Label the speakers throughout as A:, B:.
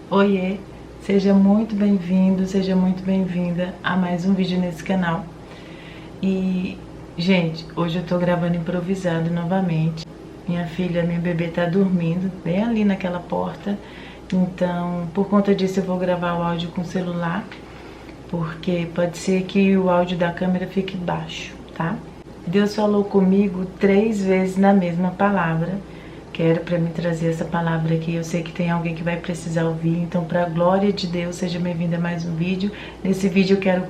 A: Oiê, seja muito bem-vindo, seja muito bem-vinda a mais um vídeo nesse canal. E, gente, hoje eu tô gravando improvisado novamente. Minha filha, minha bebê tá dormindo bem ali naquela porta. Então, por conta disso eu vou gravar o áudio com o celular, porque pode ser que o áudio da câmera fique baixo, tá? Deus falou comigo 3 vezes na mesma palavra, que era para me trazer essa palavra aqui. Eu sei que tem alguém que vai precisar ouvir, então, para a glória de Deus, seja bem-vinda a mais um vídeo. Nesse vídeo eu quero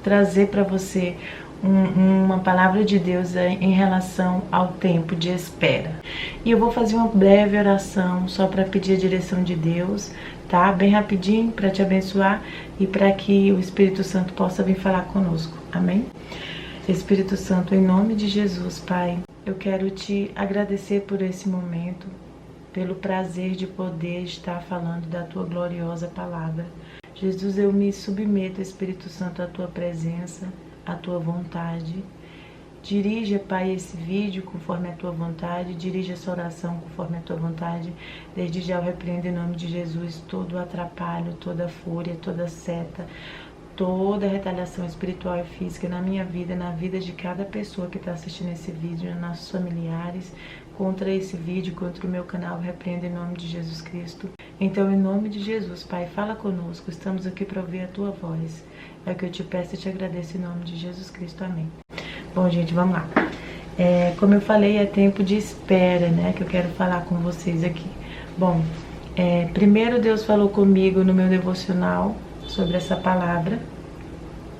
A: trazer para você uma palavra de Deus em relação ao tempo de espera. E eu vou fazer uma breve oração só para pedir a direção de Deus, tá? Bem rapidinho, para te abençoar e para que o Espírito Santo possa vir falar conosco. Amém? Espírito Santo, em nome de Jesus, Pai, eu quero te agradecer por esse momento, pelo prazer de poder estar falando da tua gloriosa palavra. Jesus, eu me submeto, Espírito Santo, à tua presença, à tua vontade. Dirija, Pai, esse vídeo conforme a tua vontade, dirija essa oração conforme a tua vontade. Desde já eu repreendo em nome de Jesus todo atrapalho, toda fúria, toda seta, toda retaliação espiritual e física na minha vida, na vida de cada pessoa que está assistindo esse vídeo, nos nossos familiares, contra esse vídeo, contra o meu canal, eu repreendo em nome de Jesus Cristo. Então, em nome de Jesus, Pai, fala conosco, estamos aqui para ouvir a tua voz. É o que eu te peço e te agradeço em nome de Jesus Cristo. Amém. Bom, gente, vamos lá. Como eu falei, é tempo de espera, né, que eu quero falar com vocês aqui. Bom, primeiro Deus falou comigo no meu devocional sobre essa palavra.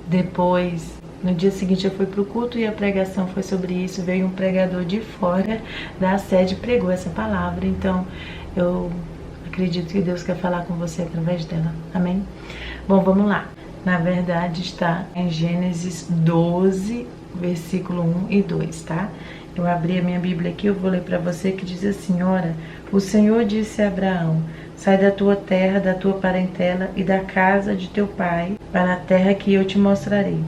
A: Depois, no dia seguinte, eu fui para o culto e a pregação foi sobre isso. Veio um pregador de fora da sede e pregou essa palavra. Então, eu acredito que Deus quer falar com você através dela. Amém? Bom, vamos lá. Na verdade, está em Gênesis 12, versículo 1 e 2, tá? Eu abri a minha Bíblia aqui, eu vou ler para você, que diz assim: Ora, o Senhor disse a Abraão: sai da tua terra, da tua parentela e da casa de teu pai, para a terra que eu te mostrarei.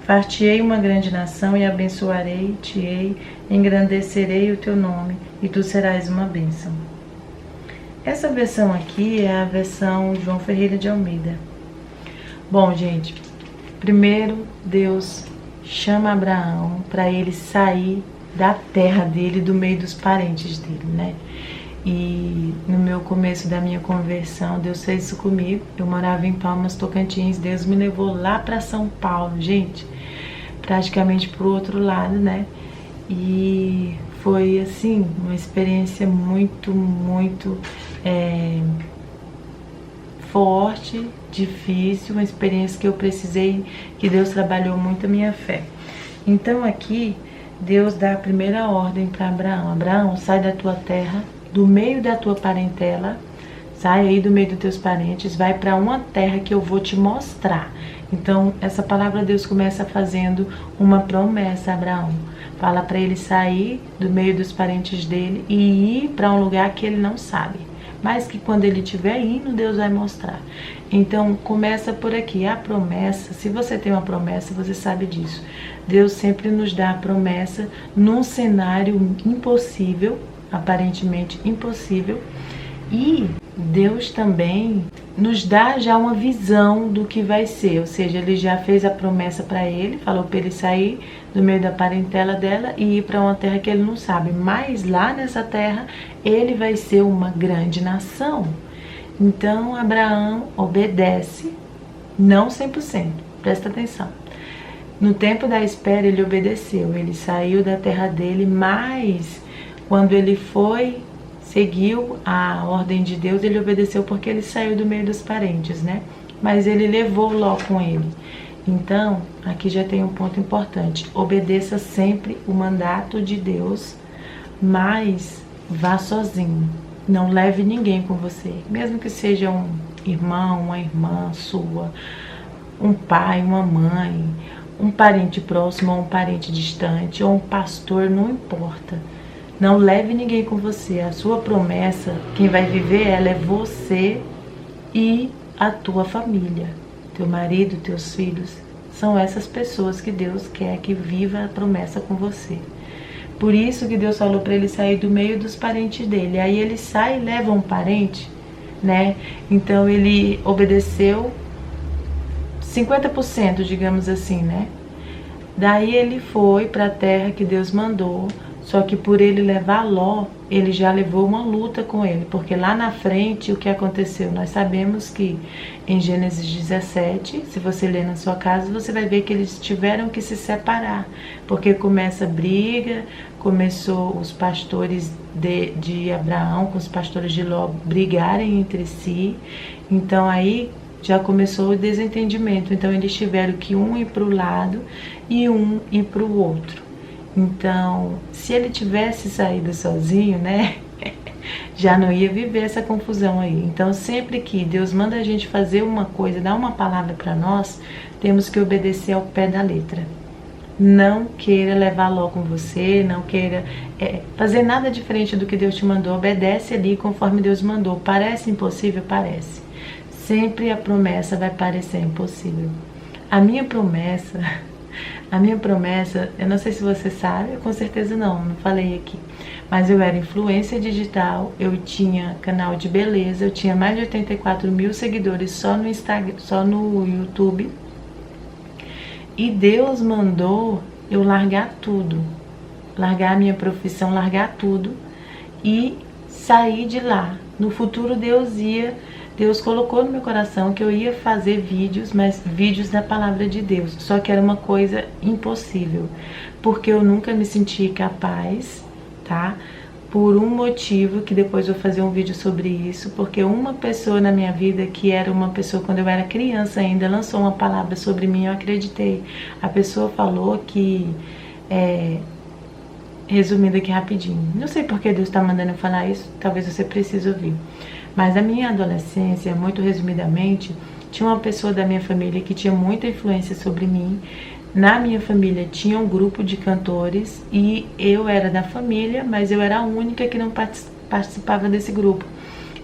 A: Far-te-ei uma grande nação e abençoarei-te-ei, engrandecerei o teu nome, e tu serás uma bênção. Essa versão aqui é a versão João Ferreira de Almeida. Bom, gente, primeiro Deus chama Abraão para ele sair da terra dele, do meio dos parentes dele, né? E no meu começo da minha conversão, Deus fez isso comigo. Eu morava em Palmas, Tocantins. Deus me levou lá para São Paulo, gente, praticamente pro outro lado, né? E foi assim, uma experiência muito forte, difícil, uma experiência que eu precisei, que Deus trabalhou muito a minha fé. Então aqui Deus dá a primeira ordem para Abraão: Abraão, sai da tua terra, do meio da tua parentela, sai aí do meio dos teus parentes, vai para uma terra que eu vou te mostrar. Então, essa palavra Deus começa fazendo uma promessa a Abraão. Fala para ele sair do meio dos parentes dele e ir para um lugar que ele não sabe, mas que quando ele estiver indo, Deus vai mostrar. Então, começa por aqui, a promessa. Se você tem uma promessa, você sabe disso. Deus sempre nos dá a promessa num cenário impossível, aparentemente impossível, e Deus também nos dá já uma visão do que vai ser, ou seja, ele já fez a promessa para ele, falou para ele sair do meio da parentela dela e ir para uma terra que ele não sabe, mas lá nessa terra ele vai ser uma grande nação. Então Abraão obedece, não 100%, presta atenção. No tempo da espera ele obedeceu, ele saiu da terra dele, mas quando ele seguiu a ordem de Deus, ele obedeceu porque ele saiu do meio dos parentes, né? Mas ele levou Ló com ele. Então, aqui já tem um ponto importante: obedeça sempre o mandato de Deus, mas vá sozinho. Não leve ninguém com você, mesmo que seja um irmão, uma irmã sua, um pai, uma mãe, um parente próximo ou um parente distante, ou um pastor, não importa. Não leve ninguém com você. A sua promessa, quem vai viver ela é você e a tua família. Teu marido, teus filhos, são essas pessoas que Deus quer que viva a promessa com você. Por isso que Deus falou para ele sair do meio dos parentes dele. Aí ele sai e leva um parente né? Então ele obedeceu 50%, digamos assim, né? Daí ele foi para a terra que Deus mandou, só que por ele levar Ló, ele já levou uma luta com ele, porque lá na frente o que aconteceu? Nós sabemos que em Gênesis 17, se você ler na sua casa, você vai ver que eles tiveram que se separar, porque começa a briga, começou os pastores de Abraão com os pastores de Ló brigarem entre si, então aí já começou o desentendimento, então eles tiveram que um ir para o lado e um ir para o outro. Então, se ele tivesse saído sozinho, né, já não ia viver essa confusão aí. Então, sempre que Deus manda a gente fazer uma coisa, dar uma palavra para nós, temos que obedecer ao pé da letra. Não queira levar Ló com você, não queira fazer nada diferente do que Deus te mandou. Obedece ali conforme Deus mandou. Parece impossível? Parece. Sempre a promessa vai parecer impossível. A minha promessa, eu não sei se você sabe, com certeza não falei aqui. Mas eu era influência digital, eu tinha canal de beleza, eu tinha mais de 84 mil seguidores só no Instagram, só no YouTube. E Deus mandou eu largar tudo, largar a minha profissão, largar tudo e sair de lá. No futuro Deus colocou no meu coração que eu ia fazer vídeos, mas vídeos da palavra de Deus. Só que era uma coisa impossível, porque eu nunca me senti capaz, tá? Por um motivo, que depois eu vou fazer um vídeo sobre isso, porque uma pessoa na minha vida, que era uma pessoa quando eu era criança ainda, lançou uma palavra sobre mim, eu acreditei. A pessoa falou que... resumindo aqui rapidinho, não sei porque Deus está mandando eu falar isso, talvez você precise ouvir. Mas na minha adolescência, muito resumidamente, tinha uma pessoa da minha família que tinha muita influência sobre mim. Na minha família tinha um grupo de cantores e eu era da família, mas eu era a única que não participava desse grupo.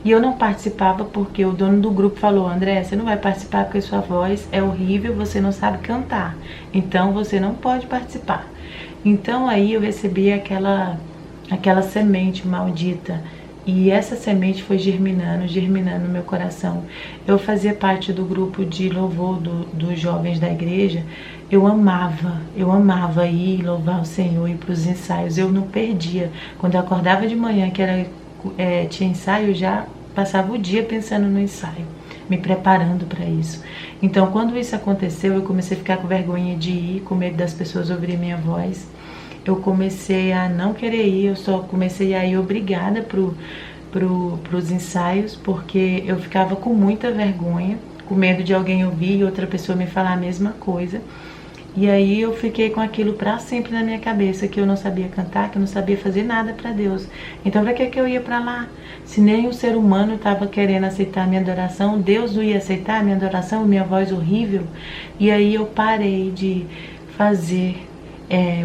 A: E eu não participava porque o dono do grupo falou: André, você não vai participar porque sua voz é horrível, você não sabe cantar, então você não pode participar. Então aí eu recebi aquela semente maldita. E essa semente foi germinando no meu coração. Eu fazia parte do grupo de louvor dos jovens da igreja. Eu amava ir louvar o Senhor, ir para os ensaios. Eu não perdia. Quando eu acordava de manhã, tinha ensaio, eu já passava o dia pensando no ensaio, me preparando para isso. Então, quando isso aconteceu, eu comecei a ficar com vergonha de ir, com medo das pessoas ouvirem minha voz. Eu comecei a não querer ir, eu só comecei a ir obrigada pros ensaios, porque eu ficava com muita vergonha, com medo de alguém ouvir e outra pessoa me falar a mesma coisa. E aí eu fiquei com aquilo para sempre na minha cabeça, que eu não sabia cantar, que eu não sabia fazer nada para Deus. Então para que eu ia para lá? Se nem o ser humano estava querendo aceitar a minha adoração, Deus não ia aceitar a minha adoração, minha voz horrível. E aí eu parei de fazer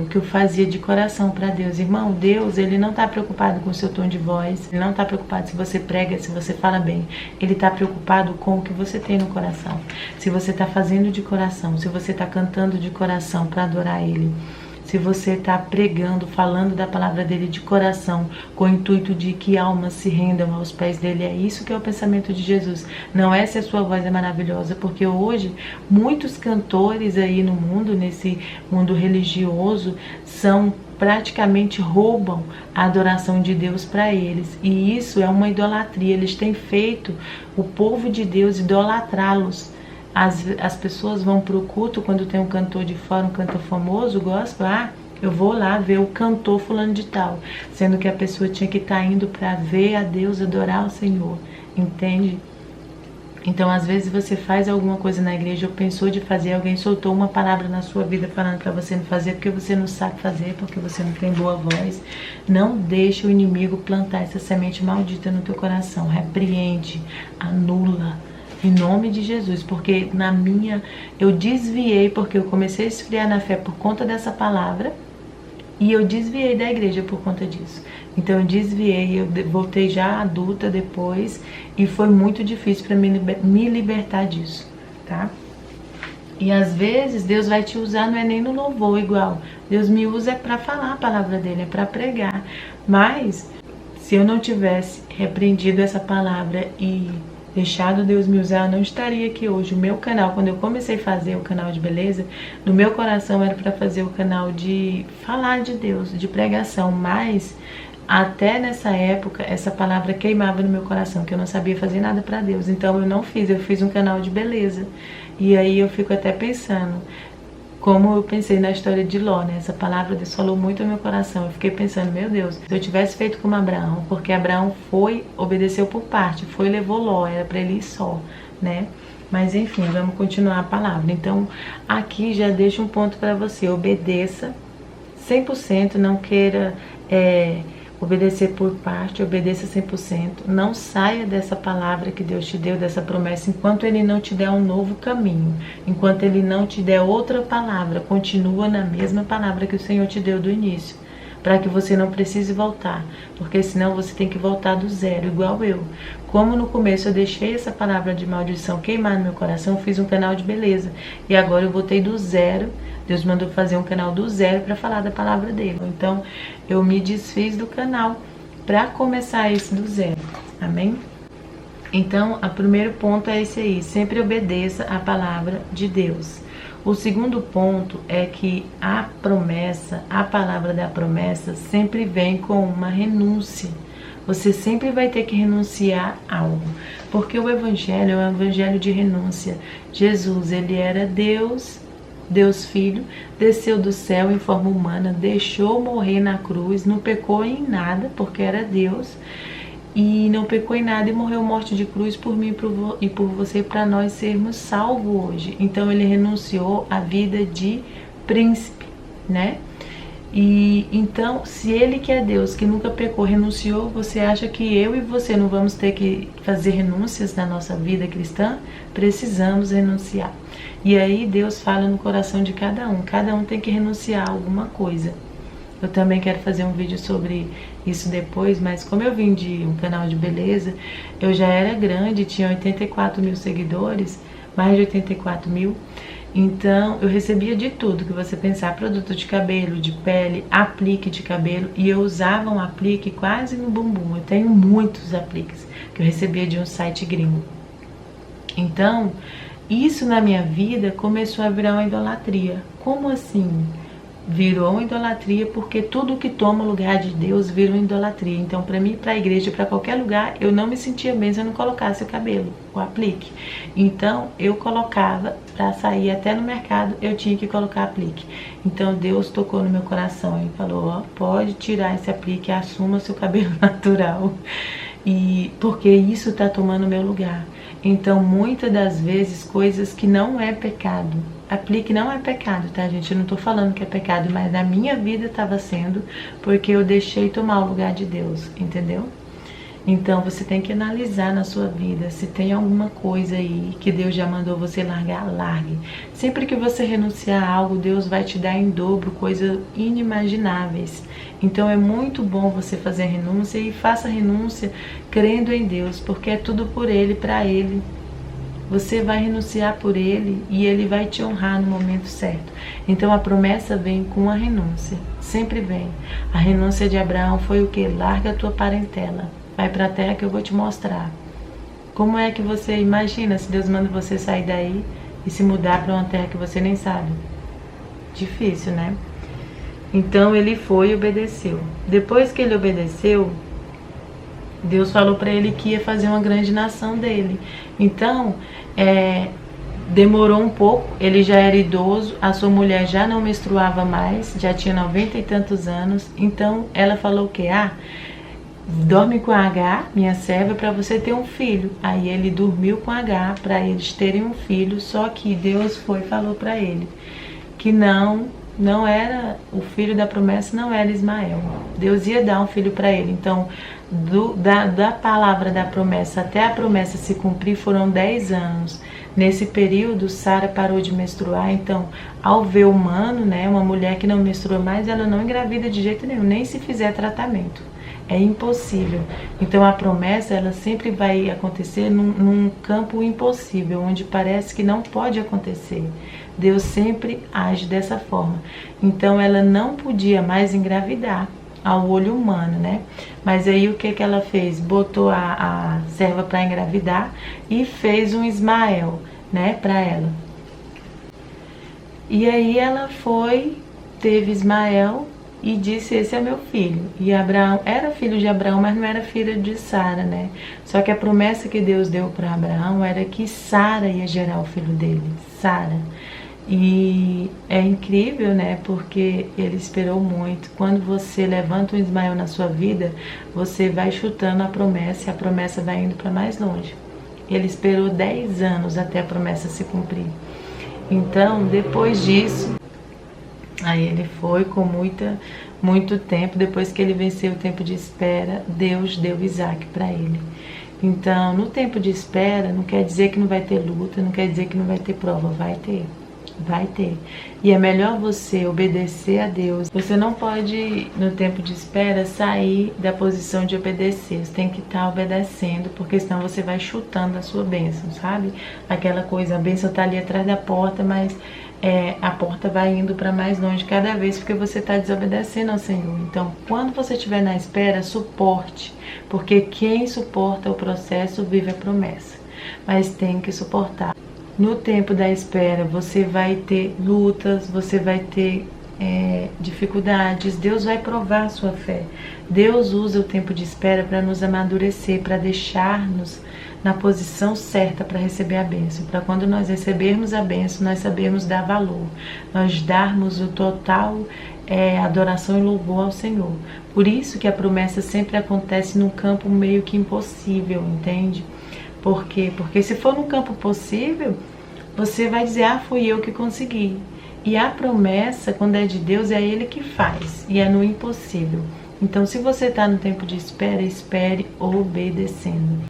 A: o que eu fazia de coração para Deus. Irmão, Deus, Ele não está preocupado com o seu tom de voz, Ele não está preocupado se você prega, se você fala bem. Ele está preocupado com o que você tem no coração. Se você está fazendo de coração, se você está cantando de coração para adorar Ele, se você está pregando, falando da palavra dele de coração, com o intuito de que almas se rendam aos pés dele. É isso que é o pensamento de Jesus. Não é se a sua voz é maravilhosa, porque hoje muitos cantores aí no mundo, nesse mundo religioso, praticamente roubam a adoração de Deus para eles. E isso é uma idolatria. Eles têm feito o povo de Deus idolatrá-los. As pessoas vão para o culto quando tem um cantor de fora, um cantor famoso, gospel, eu vou lá ver o cantor fulano de tal, sendo que a pessoa tinha que estar indo para ver a Deus, adorar o Senhor, entende? Então às vezes você faz alguma coisa na igreja ou pensou de fazer, alguém soltou uma palavra na sua vida falando para você não fazer porque você não sabe fazer, porque você não tem boa voz. Não deixe o inimigo plantar essa semente maldita no teu coração. Repreende, anula, em nome de Jesus, porque eu desviei, porque eu comecei a esfriar na fé por conta dessa palavra, e eu desviei da igreja por conta disso. Então eu desviei, eu voltei já adulta depois, e foi muito difícil para me libertar disso, tá? E às vezes Deus vai te usar, não é nem no louvor igual, Deus me usa para falar a palavra dele, é para pregar, mas... Se eu não tivesse repreendido essa palavra e deixado Deus me usar, eu não estaria aqui hoje. O meu canal, quando eu comecei a fazer o canal de beleza, no meu coração era para fazer o canal de falar de Deus, de pregação, mas até nessa época essa palavra queimava no meu coração, que eu não sabia fazer nada para Deus. Então eu fiz um canal de beleza. E aí eu fico até pensando, como eu pensei na história de Ló, né? Essa palavra Deus falou muito ao meu coração. Eu fiquei pensando, meu Deus, se eu tivesse feito como Abraão, porque Abraão obedeceu por parte, e levou Ló, era para ele ir só, né? Mas enfim, vamos continuar a palavra. Então, aqui já deixo um ponto para você, obedeça 100%, não queira obedecer por parte, obedeça 100%. Não saia dessa palavra que Deus te deu, dessa promessa, enquanto Ele não te der um novo caminho. Enquanto Ele não te der outra palavra, continua na mesma palavra que o Senhor te deu do início. Para que você não precise voltar. Porque senão você tem que voltar do zero, igual eu. Como no começo eu deixei essa palavra de maldição queimar no meu coração, fiz um canal de beleza. E agora eu voltei do zero. Deus mandou fazer um canal do zero para falar da palavra dele. Então, eu me desfiz do canal para começar esse do zero. Amém? Então, o primeiro ponto é esse aí. Sempre obedeça a palavra de Deus. O segundo ponto é que a promessa, a palavra da promessa, sempre vem com uma renúncia. Você sempre vai ter que renunciar a algo. Porque o evangelho é um evangelho de renúncia. Jesus, ele era Deus Filho, desceu do céu em forma humana, deixou morrer na cruz, não pecou em nada, porque era Deus, e não pecou em nada e morreu morte de cruz por mim e por você, para nós sermos salvos hoje. Então ele renunciou à vida de príncipe, né? E então, se ele que é Deus, que nunca pecou, renunciou, você acha que eu e você não vamos ter que fazer renúncias na nossa vida cristã? Precisamos renunciar. E aí Deus fala no coração de cada um tem que renunciar a alguma coisa. Eu também quero fazer um vídeo sobre isso depois, mas como eu vim de um canal de beleza, eu já era grande, tinha 84 mil seguidores, mais de 84 mil. Então, eu recebia de tudo que você pensar, produto de cabelo, de pele, aplique de cabelo, e eu usava um aplique quase no bumbum. Eu tenho muitos apliques que eu recebia de um site gringo. Então, isso na minha vida começou a virar uma idolatria. Como assim? Virou uma idolatria porque tudo que toma o lugar de Deus vira uma idolatria. Então, para mim, para a igreja, para qualquer lugar, eu não me sentia bem se eu não colocasse o cabelo, o aplique. Então, eu colocava, para sair até no mercado, eu tinha que colocar aplique. Então, Deus tocou no meu coração e falou, ó, pode tirar esse aplique, assuma seu cabelo natural. E porque isso está tomando o meu lugar. Então, muitas das vezes, coisas que não é pecado. Aplique não é pecado, tá, gente? Eu não tô falando que é pecado, mas na minha vida estava sendo, porque eu deixei tomar o lugar de Deus, entendeu? Então, você tem que analisar na sua vida se tem alguma coisa aí que Deus já mandou você largar, largue. Sempre que você renunciar a algo, Deus vai te dar em dobro coisas inimagináveis. Então, é muito bom você fazer renúncia e faça renúncia crendo em Deus, porque é tudo por Ele, para Ele. Você vai renunciar por Ele e Ele vai te honrar no momento certo. Então a promessa vem com a renúncia, sempre vem. A renúncia de Abraão foi o que? Larga a tua parentela, vai para a terra que eu vou te mostrar. Como é que você imagina se Deus manda você sair daí e se mudar para uma terra que você nem sabe? Difícil, né? Então ele foi e obedeceu. Depois que ele obedeceu, Deus falou para ele que ia fazer uma grande nação dele. Então, demorou um pouco, ele já era idoso, a sua mulher já não menstruava mais, já tinha 90 e tantos anos. Então, ela falou o quê? Dorme com a H, minha serva, para você ter um filho. Aí ele dormiu com a H para eles terem um filho, só que Deus falou para ele que não era, o filho da promessa não era Ismael. Deus ia dar um filho para ele. Então, da palavra da promessa até a promessa se cumprir foram 10 anos. Nesse período, Sara parou de menstruar. Então, ao ver humano, né, uma mulher que não menstrua mais, ela não engravida de jeito nenhum, nem se fizer tratamento. É impossível. Então, a promessa, ela sempre vai acontecer num campo impossível, onde parece que não pode acontecer. Deus sempre age dessa forma. Então, ela não podia mais engravidar. ao olho humano, né? Mas aí o que que ela fez? Botou a serva para engravidar e fez um Ismael, né, para ela. E aí ela foi, teve Ismael e disse: esse é meu filho. E Abraão era filho de Abraão, mas não era filho de Sara, né? Só que a promessa que Deus deu para Abraão era que Sara ia gerar o filho dele, Sara. E é incrível, né? Porque ele esperou muito. Quando você levanta um Ismael na sua vida, você vai chutando a promessa e a promessa vai indo para mais longe. Ele esperou 10 anos até a promessa se cumprir. Então, depois disso, aí ele foi com muito tempo. Depois que ele venceu o tempo de espera, Deus deu Isaac para ele. Então, no tempo de espera, não quer dizer que não vai ter luta, não quer dizer que não vai ter prova, vai ter. Vai ter. E é melhor você obedecer a Deus. Você não pode, no tempo de espera, sair da posição de obedecer. Você tem que estar obedecendo, porque senão você vai chutando a sua bênção, sabe? Aquela coisa, a bênção está ali atrás da porta, mas a porta vai indo para mais longe cada vez, porque você está desobedecendo ao Senhor. Então, quando você estiver na espera, suporte, porque quem suporta o processo vive a promessa. Mas tem que suportar. No tempo da espera, você vai ter lutas, você vai ter dificuldades. Deus vai provar a sua fé. Deus usa o tempo de espera para nos amadurecer, para deixar-nos na posição certa para receber a bênção. Para quando nós recebermos a bênção, nós sabermos dar valor, nós darmos o total adoração e louvor ao Senhor. Por isso que a promessa sempre acontece num campo meio que impossível, entende? Por quê? Porque se for num campo possível, você vai dizer: ah, fui eu que consegui. E a promessa, quando é de Deus, é Ele que faz. E é no impossível. Então, se você está no tempo de espera, espere obedecendo.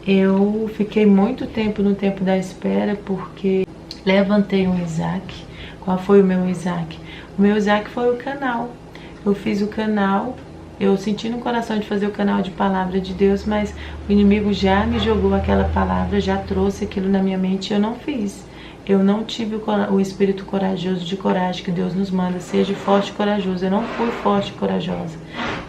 A: Eu fiquei muito tempo no tempo da espera porque levantei um Isaac. Qual foi o meu Isaac? O meu Isaac foi o canal. Eu fiz o canal. Eu senti no coração de fazer o canal de palavra de Deus, mas o inimigo já me jogou aquela palavra, já trouxe aquilo na minha mente e eu não fiz. Eu não tive o espírito corajoso, de coragem que Deus nos manda, seja forte e corajoso. Eu não fui forte e corajosa.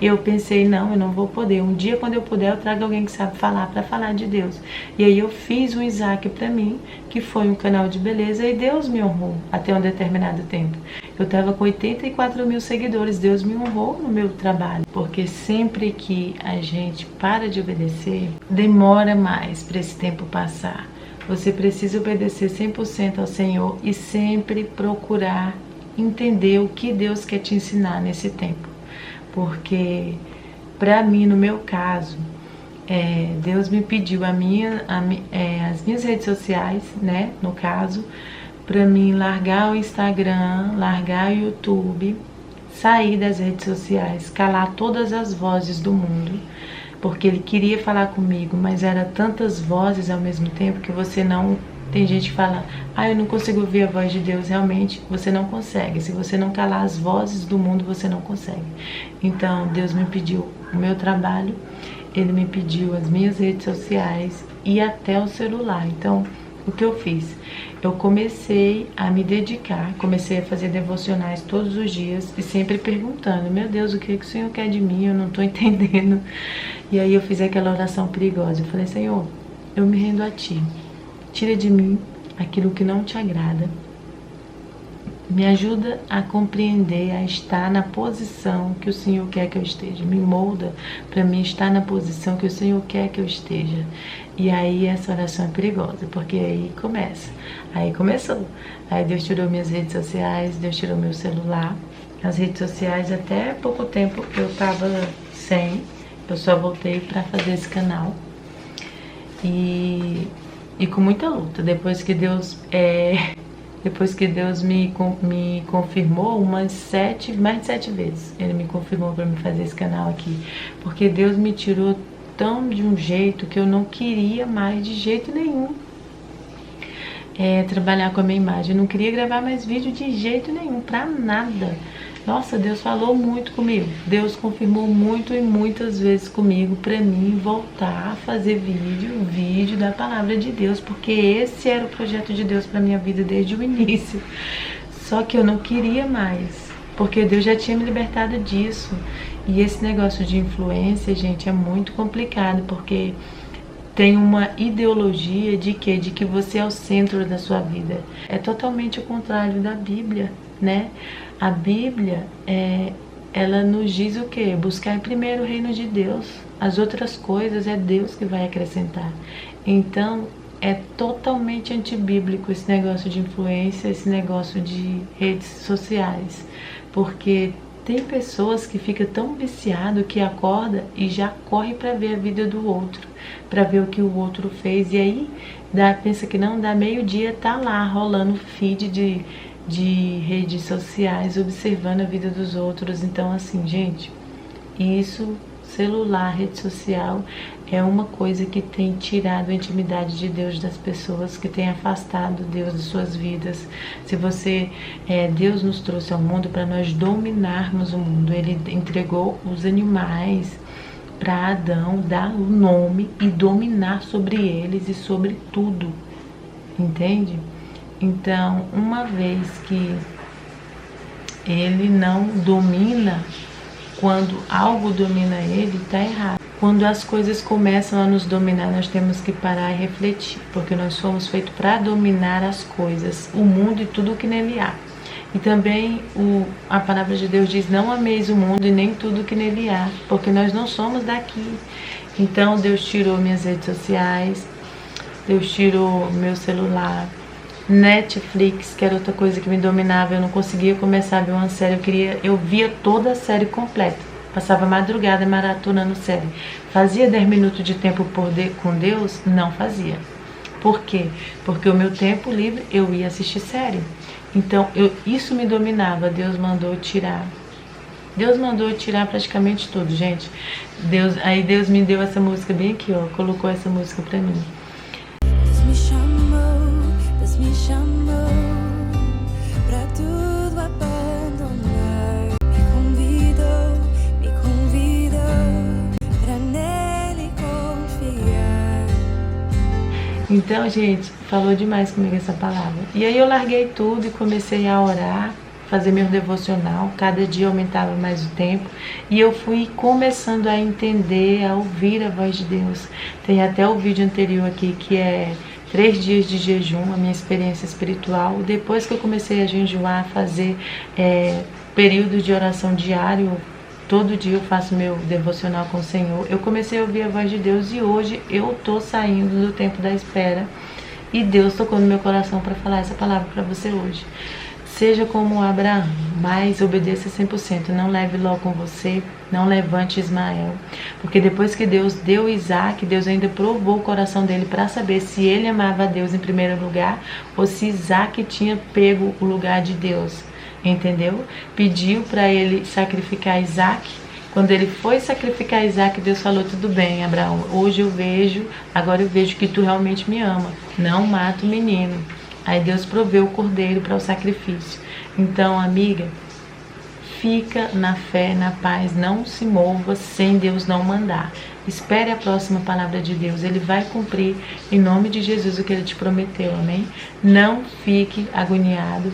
A: Eu pensei: não, eu não vou poder. Um dia, quando eu puder, eu trago alguém que sabe falar, para falar de Deus. E aí eu fiz um Isaac para mim, que foi um canal de beleza, e Deus me honrou até um determinado tempo. Eu estava com 84 mil seguidores, Deus me honrou no meu trabalho. Porque sempre que a gente para de obedecer, demora mais para esse tempo passar. Você precisa obedecer 100% ao Senhor e sempre procurar entender o que Deus quer te ensinar nesse tempo. Porque, para mim, no meu caso, Deus me pediu as minhas redes sociais, né, no caso, para mim largar o Instagram, largar o YouTube, sair das redes sociais, calar todas as vozes do mundo, porque Ele queria falar comigo, mas era tantas vozes ao mesmo tempo que você não... Tem gente que fala: ah, eu não consigo ouvir a voz de Deus. Realmente, você não consegue. Se você não calar as vozes do mundo, você não consegue. Então, Deus me pediu o meu trabalho, Ele me pediu as minhas redes sociais e até o celular. Então, o que eu fiz? Eu comecei a me dedicar, comecei a fazer devocionais todos os dias e sempre perguntando: meu Deus, o que o Senhor quer de mim? Eu não estou entendendo. E aí eu fiz aquela oração perigosa. Eu falei: Senhor, eu me rendo a Ti. Tira de mim aquilo que não Te agrada. Me ajuda a compreender, a estar na posição que o Senhor quer que eu esteja. Me molda para mim estar na posição que o Senhor quer que eu esteja. E aí essa oração é perigosa, porque aí começa. Aí começou. Aí Deus tirou minhas redes sociais, Deus tirou meu celular. As redes sociais, até pouco tempo eu estava sem. Eu só voltei para fazer esse canal. E com muita luta. Depois que Deus me confirmou mais de 7 vezes. Ele me confirmou para me fazer esse canal aqui. Porque Deus me tirou tão de um jeito que eu não queria mais de jeito nenhum trabalhar com a minha imagem. Eu não queria gravar mais vídeo de jeito nenhum, pra nada. Nossa, Deus falou muito comigo. Deus confirmou muito e muitas vezes comigo pra mim voltar a fazer vídeo da palavra de Deus, porque esse era o projeto de Deus pra minha vida desde o início. Só que eu não queria mais. porque Deus já tinha me libertado disso. E esse negócio de influência, gente, é muito complicado, porque tem uma ideologia de quê? De que você é o centro da sua vida. É totalmente o contrário da Bíblia, né? A Bíblia, ela nos diz o quê? Buscar primeiro o reino de Deus. As outras coisas é Deus que vai acrescentar. Então, é totalmente antibíblico esse negócio de influência, esse negócio de redes sociais. Porque tem pessoas que ficam tão viciado que acorda e já corre para ver a vida do outro, para ver o que o outro fez. E aí pensa que não, dá meio-dia, tá lá rolando feed de redes sociais, observando a vida dos outros. Então, assim, gente, isso, celular, rede social, é uma coisa que tem tirado a intimidade de Deus das pessoas, que tem afastado Deus de suas vidas. Se você, Deus nos trouxe ao mundo para nós dominarmos o mundo. Ele entregou os animais para Adão dar o nome e dominar sobre eles e sobre tudo, entende? Então, uma vez que ele não domina, quando algo domina ele, está errado. Quando as coisas começam a nos dominar, nós temos que parar e refletir, porque nós fomos feitos para dominar as coisas, o mundo e tudo o que nele há. E também a palavra de Deus diz: não ameis o mundo e nem tudo o que nele há, porque nós não somos daqui. Então Deus tirou minhas redes sociais, Deus tirou meu celular, Netflix, que era outra coisa que me dominava. Eu não conseguia começar a ver uma série, eu via toda a série completa. Passava madrugada maratonando série. Fazia 10 minutos de tempo com Deus? Não fazia. Por quê? Porque o meu tempo livre eu ia assistir série. Então isso me dominava. Deus mandou tirar. Deus mandou tirar praticamente tudo, gente. Aí Deus me deu essa música bem aqui, ó. Colocou essa música pra mim. Deus me chamou pra tudo abandonar. Me convidou pra nele confiar. Então, gente, falou demais comigo essa palavra. E aí eu larguei tudo e comecei a orar, fazer meu devocional. Cada dia aumentava mais o tempo e eu fui começando a entender, a ouvir a voz de Deus. Tem até o vídeo anterior aqui que é 3 dias de jejum, a minha experiência espiritual. Depois que eu comecei a jejuar, a fazer período de oração diário, todo dia eu faço meu devocional com o Senhor, eu comecei a ouvir a voz de Deus. E hoje eu tô saindo do tempo da espera e Deus tocou no meu coração para falar essa palavra para você hoje. Seja como Abraão, mas obedeça 100%. Não leve Ló com você, não levante Ismael. Porque depois que Deus deu Isaac, Deus ainda provou o coração dele para saber se ele amava a Deus em primeiro lugar ou se Isaac tinha pego o lugar de Deus. Entendeu? Pediu para ele sacrificar Isaac. Quando ele foi sacrificar Isaac, Deus falou: tudo bem, Abraão, agora eu vejo que tu realmente me ama. Não mata o menino. Aí Deus proveu o cordeiro para o sacrifício. Então, amiga, fica na fé, na paz, não se mova sem Deus não mandar. Espere a próxima palavra de Deus, Ele vai cumprir em nome de Jesus o que Ele te prometeu, amém? Não fique agoniado.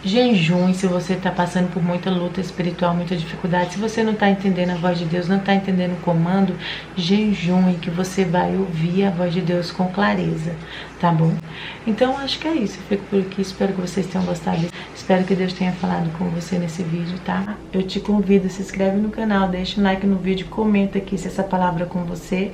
A: Jejum, se você está passando por muita luta espiritual, muita dificuldade, se você não está entendendo a voz de Deus, não está entendendo o comando, jejum, que você vai ouvir a voz de Deus com clareza, tá bom? Então acho que é isso, eu fico por aqui, espero que vocês tenham gostado, espero que Deus tenha falado com você nesse vídeo, tá? Eu te convido, se inscreve no canal, deixa um like no vídeo, comenta aqui se essa palavra é com você.